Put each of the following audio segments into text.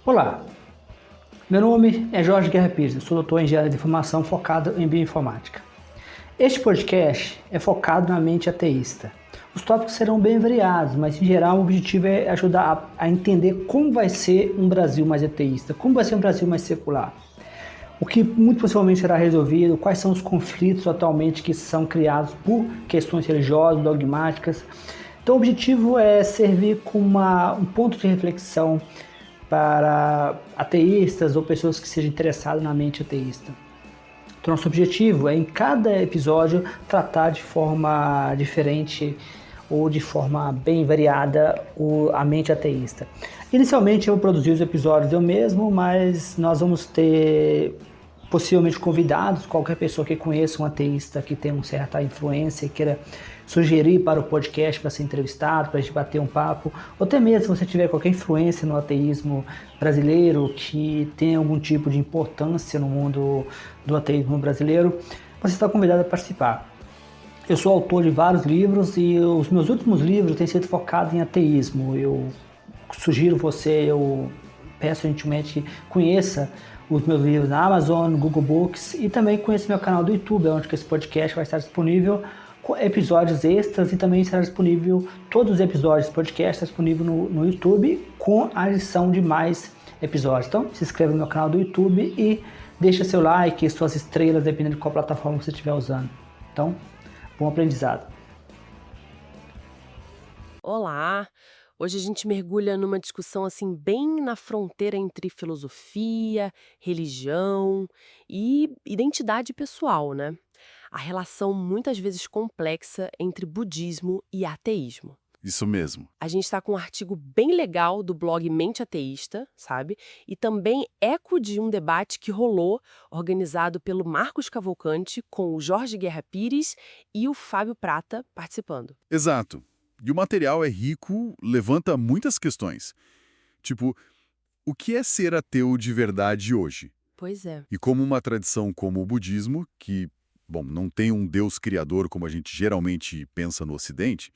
Olá, meu nome é Jorge Guerra Pires, sou doutor em engenharia de informação focado em bioinformática. Este podcast é focado na mente ateísta. Os tópicos serão bem variados, mas em geral o objetivo é ajudar a entender como vai ser um Brasil mais ateísta, como vai ser um Brasil mais secular. O que muito possivelmente será resolvido, quais são os conflitos atualmente que são criados por questões religiosas, dogmáticas. Então o objetivo é servir como um ponto de reflexão para ateístas ou pessoas que sejam interessadas na mente ateísta. Então, nosso objetivo é, em cada episódio, tratar de forma diferente ou de forma bem variada a mente ateísta. Inicialmente, eu vou produzir os episódios eu mesmo, mas nós vamos ter possivelmente convidados, qualquer pessoa que conheça um ateísta que tem uma certa influência e queira sugerir para o podcast para ser entrevistado, para a gente bater um papo, ou até mesmo se você tiver qualquer influência no ateísmo brasileiro que tem algum tipo de importância no mundo do ateísmo brasileiro, você está convidado a participar. Eu sou autor de vários livros e os meus últimos livros têm sido focados em ateísmo. Eu sugiro eu peço gentilmente que conheça os meus livros na Amazon, no Google Books e também conheça meu canal do YouTube, onde esse podcast vai estar disponível com episódios extras e também será disponível, todos os episódios do podcast estão disponíveis no YouTube com a adição de mais episódios. Então se inscreva no meu canal do YouTube e deixa seu like e suas estrelas, dependendo de qual plataforma você estiver usando. Então, bom aprendizado. Olá! Hoje a gente mergulha numa discussão assim bem na fronteira entre filosofia, religião e identidade pessoal, né? A relação muitas vezes complexa entre budismo e ateísmo. Isso mesmo. A gente está com um artigo bem legal do blog Mente Ateísta, sabe? E também eco de um debate que rolou, organizado pelo Marcos Cavalcante, com o Jorge Guerra Pires e o Fábio Prata participando. Exato. E o material é rico, levanta muitas questões. Tipo, o que é ser ateu de verdade hoje? Pois é. E como uma tradição como o budismo, que, bom, não tem um Deus criador como a gente geralmente pensa no Ocidente,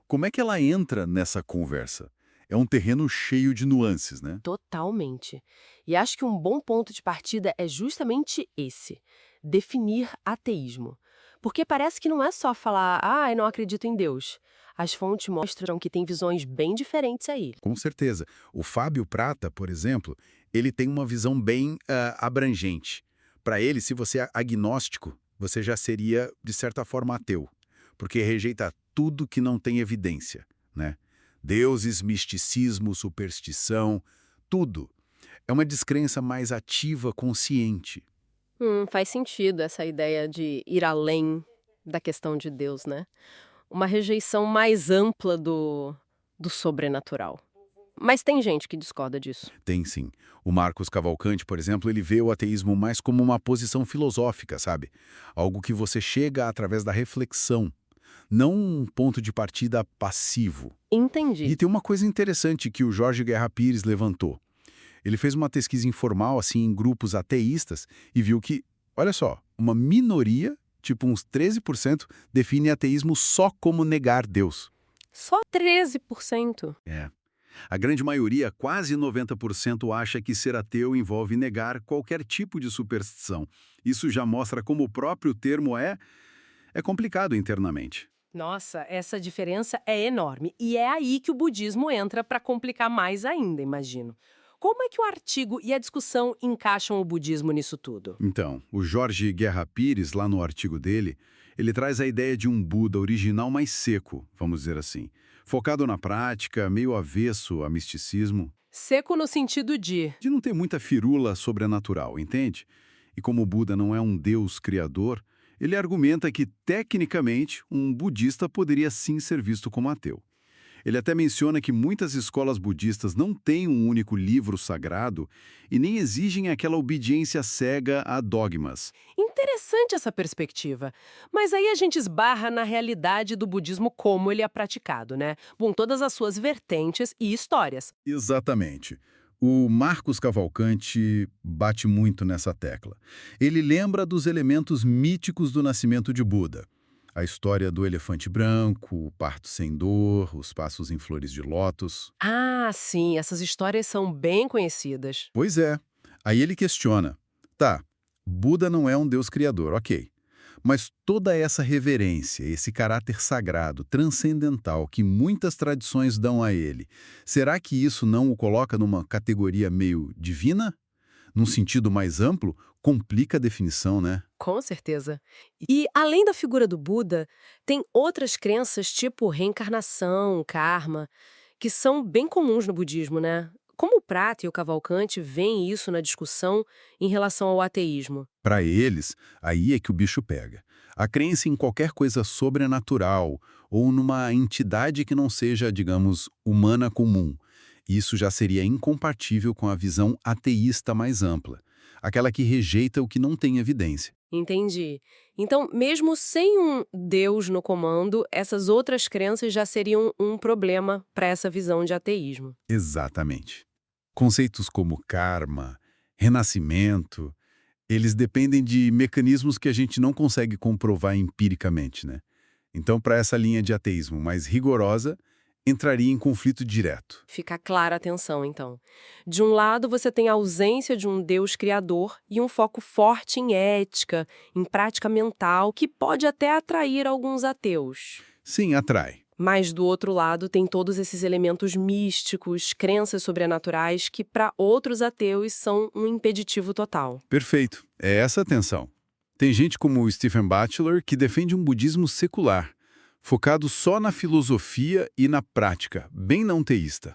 como é que ela entra nessa conversa? É um terreno cheio de nuances, né? Totalmente. E acho que um bom ponto de partida é justamente esse: definir ateísmo. Porque parece que não é só falar, eu não acredito em Deus. As fontes mostram que tem visões bem diferentes aí. Com certeza. O Fábio Prata, por exemplo, ele tem uma visão bem abrangente. Para ele, se você é agnóstico, você já seria, de certa forma, ateu, porque rejeita tudo que não tem evidência, né? Deuses, misticismo, superstição, tudo. É uma descrença mais ativa, consciente. Faz sentido essa ideia de ir além da questão de Deus, né? Uma rejeição mais ampla do sobrenatural. Mas tem gente que discorda disso. Tem sim. O Marcos Cavalcante, por exemplo, ele vê o ateísmo mais como uma posição filosófica, sabe? Algo que você chega através da reflexão, não um ponto de partida passivo. Entendi. E tem uma coisa interessante que o Jorge Guerra Pires levantou. Ele fez uma pesquisa informal, assim, em grupos ateístas e viu que, olha só, uma minoria, tipo uns 13%, define ateísmo só como negar Deus. Só 13%? É. A grande maioria, quase 90%, acha que ser ateu envolve negar qualquer tipo de superstição. Isso já mostra como o próprio termo é complicado internamente. Nossa, essa diferença é enorme. E é aí que o budismo entra para complicar mais ainda, imagino. Como é que o artigo e a discussão encaixam o budismo nisso tudo? Então, o Jorge Guerra Pires, lá no artigo dele, ele traz a ideia de um Buda original mais seco, vamos dizer assim, focado na prática, meio avesso a misticismo. Seco no sentido de não ter muita firula sobrenatural, entende? E como o Buda não é um deus criador, ele argumenta que, tecnicamente, um budista poderia sim ser visto como ateu. Ele até menciona que muitas escolas budistas não têm um único livro sagrado e nem exigem aquela obediência cega a dogmas. Interessante essa perspectiva. Mas aí a gente esbarra na realidade do budismo como ele é praticado, né? Bom, todas as suas vertentes e histórias. Exatamente. O Marcos Cavalcante bate muito nessa tecla. Ele lembra dos elementos míticos do nascimento de Buda. A história do elefante branco, o parto sem dor, os passos em flores de lótus. Ah, sim, essas histórias são bem conhecidas. Pois é. Aí ele questiona. Tá, Buda não é um deus criador, ok. Mas toda essa reverência, esse caráter sagrado, transcendental que muitas tradições dão a ele, será que isso não o coloca numa categoria meio divina? Num sentido mais amplo, complica a definição, né? Com certeza. E, além da figura do Buda, tem outras crenças tipo reencarnação, karma, que são bem comuns no budismo, né? Como o Prata e o Cavalcante veem isso na discussão em relação ao ateísmo? Para eles, aí é que o bicho pega. A crença em qualquer coisa sobrenatural ou numa entidade que não seja, digamos, humana comum. Isso já seria incompatível com a visão ateísta mais ampla, aquela que rejeita o que não tem evidência. Entendi. Então, mesmo sem um Deus no comando, essas outras crenças já seriam um problema para essa visão de ateísmo. Exatamente. Conceitos como karma, renascimento, eles dependem de mecanismos que a gente não consegue comprovar empiricamente, né? Então, para essa linha de ateísmo mais rigorosa, entraria em conflito direto. Fica clara a tensão, então. De um lado, você tem a ausência de um Deus criador e um foco forte em ética, em prática mental, que pode até atrair alguns ateus. Sim, atrai. Mas, do outro lado, tem todos esses elementos místicos, crenças sobrenaturais, que para outros ateus são um impeditivo total. Perfeito. É essa a tensão. Tem gente como o Stephen Batchelor que defende um budismo secular, focado só na filosofia e na prática, bem não teísta.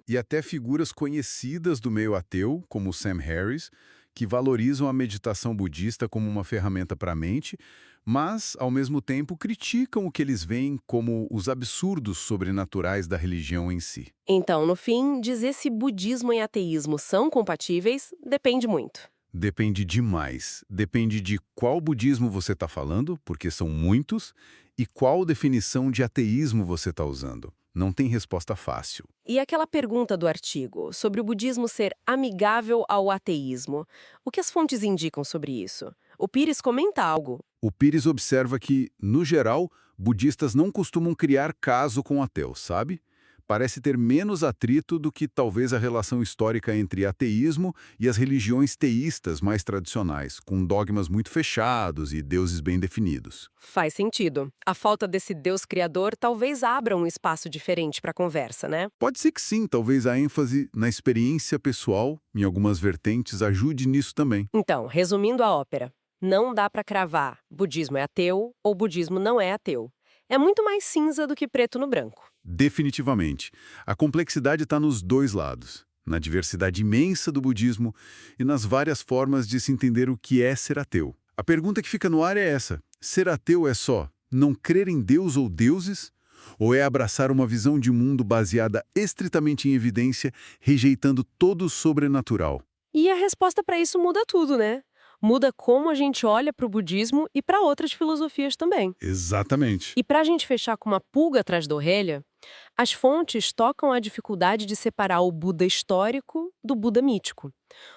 E até figuras conhecidas do meio ateu, como o Sam Harris, que valorizam a meditação budista como uma ferramenta para a mente, mas, ao mesmo tempo, criticam o que eles veem como os absurdos sobrenaturais da religião em si. Então, no fim, dizer se budismo e ateísmo são compatíveis depende muito. Depende demais. Depende de qual budismo você está falando, porque são muitos, e qual definição de ateísmo você está usando. Não tem resposta fácil. E aquela pergunta do artigo, sobre o budismo ser amigável ao ateísmo, o que as fontes indicam sobre isso? O Pires comenta algo. O Pires observa que, no geral, budistas não costumam criar caso com ateus, sabe? Parece ter menos atrito do que talvez a relação histórica entre ateísmo e as religiões teístas mais tradicionais, com dogmas muito fechados e deuses bem definidos. Faz sentido. A falta desse Deus criador talvez abra um espaço diferente para a conversa, né? Pode ser que sim, talvez a ênfase na experiência pessoal, em algumas vertentes, ajude nisso também. Então, resumindo a ópera, não dá para cravar budismo é ateu ou budismo não é ateu. É muito mais cinza do que preto no branco. Definitivamente. A complexidade está nos dois lados, na diversidade imensa do budismo e nas várias formas de se entender o que é ser ateu. A pergunta que fica no ar é essa: ser ateu é só não crer em Deus ou deuses? Ou é abraçar uma visão de mundo baseada estritamente em evidência, rejeitando todo o sobrenatural? E a resposta para isso muda tudo, né? Muda como a gente olha para o budismo e para outras filosofias também. Exatamente. E para a gente fechar com uma pulga atrás da orelha, as fontes tocam a dificuldade de separar o Buda histórico do Buda mítico.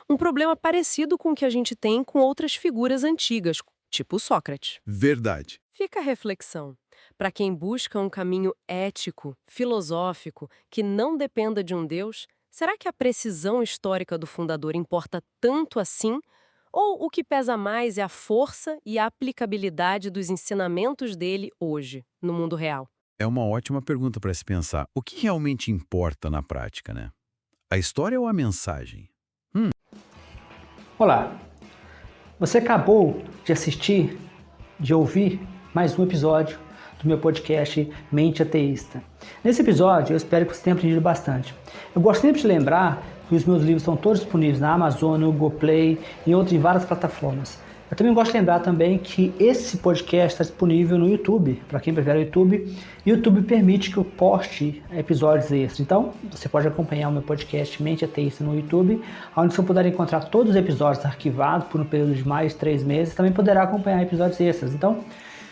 Um problema parecido com o que a gente tem com outras figuras antigas, tipo Sócrates. Verdade. Fica a reflexão. Para quem busca um caminho ético, filosófico, que não dependa de um Deus, será que a precisão histórica do fundador importa tanto assim? Ou o que pesa mais é a força e a aplicabilidade dos ensinamentos dele hoje, no mundo real? É uma ótima pergunta para se pensar. O que realmente importa na prática, né? A história ou a mensagem? Olá, você acabou de assistir, de ouvir mais um episódio do meu podcast Mente Ateísta. Nesse episódio, eu espero que você tenha aprendido bastante. Eu gosto sempre de lembrar que os meus livros estão todos disponíveis na Amazon, no Google Play e em várias plataformas. Eu também gosto de lembrar também que esse podcast está disponível no YouTube, para quem prefere o YouTube. E o YouTube permite que eu poste episódios extras. Então, você pode acompanhar o meu podcast Mente Ateísta no YouTube, onde você poderá encontrar todos os episódios arquivados por um período de mais de 3 meses. Também poderá acompanhar episódios extras. Então,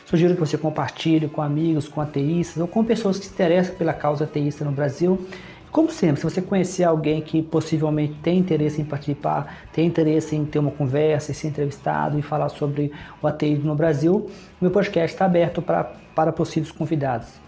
sugiro que você compartilhe com amigos, com ateístas ou com pessoas que se interessam pela causa ateísta no Brasil. Como sempre, se você conhecer alguém que possivelmente tem interesse em participar, tem interesse em ter uma conversa, em ser entrevistado e falar sobre o ateísmo no Brasil, meu podcast está aberto para possíveis convidados.